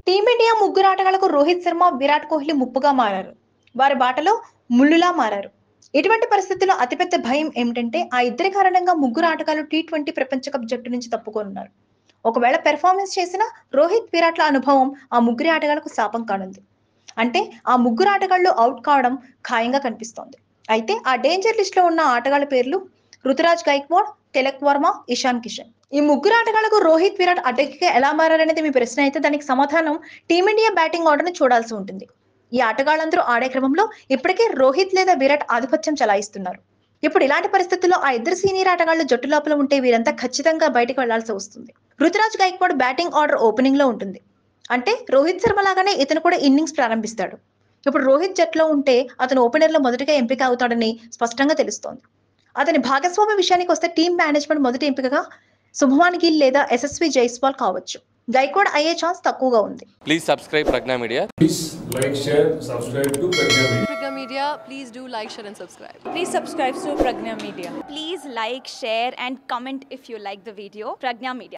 Team India ముగ్గురు ఆటగాళ్లకు రోహిత్ శర్మ, విరాట్ కోహ్లీ ముప్పుగా మారారు. వారి బాటలో ముళ్ళులా మారారు. ఇటువంటి పరిస్థితుల్లో అతిపెద్ద భయం ఏమిటంటే ఆ ఇద్దరి కారణంగా ముగ్గురు ఆటగాళ్లు టీ20 ప్రపంచ కప్ జట్టు నుంచి తప్పుకోనున్నారు. ఒకవేళ పెర్ఫార్మెన్స్ చేసిన రోహిత్, విరాట్ల అనుభవం ఆ ముగ్గురి ఆటగాళ్లకు శాపం కానుంది. అంటే ఆ ముగ్గురు ఆటగాళ్లు అవుట్ కావడం ఖాయంగా కనిపిస్తోంది. అయితే ఆ డేంజర్ లిస్ట్ లో ఉన్న ఆటగాళ్ల పేర్లు రుతురాజ్ గైక్వాడ్, తిలక్ వర్మ, ఇషాన్ కిషన్. ఈ ముగ్గురు ఆటగాళ్లకు రోహిత్, విరాట్ అడ్డగిగా ఎలా మారారనేది మీ ప్రశ్న అయితే దానికి సమాధానం టీమిండియా బ్యాటింగ్ ఆర్డర్ ని చూడాల్సి ఉంటుంది. ఈ ఆటగాళ్లందరూ ఆడే క్రమంలో ఇప్పటికే రోహిత్ లేదా విరాట్ ఆధిపత్యం చలాయిస్తున్నారు. ఇప్పుడు ఇలాంటి పరిస్థితుల్లో ఆ ఇద్దరు సీనియర్ ఆటగాళ్లు జట్టు లోపల ఉంటే వీరంతా ఖచ్చితంగా బయటకు వెళ్లాల్సి వస్తుంది. Ruturaj Gaikwad batting order opening లో ఉంటుంది. అంటే రోహిత్ శర్మ లాగానే ఇతను కూడా ఇన్నింగ్స్ ప్రారంభిస్తాడు. ఇప్పుడు రోహిత్ జట్లో ఉంటే అతను ఓపెనర్ లో మొదటిగా ఎంపిక అవుతాడని స్పష్టంగా తెలుస్తోంది. అతని భాగస్వామి విషయానికి వస్తే టీం మేనేజ్మెంట్ మొదటి ఎంపికగా శుభమాన్ గిల్ లేదా యశస్వి జైస్వాల్ కావచ్చు. గైక్వాడ్ అయ్యే ఛాన్స్ తక్కువగా ఉంది. Please subscribe Pragna Media. Please like, share, subscribe to Pragna Media. Pragna Media, please do like, share and subscribe. Please subscribe to Pragna Media. Please like, share and comment if you like the video. Pragna Media.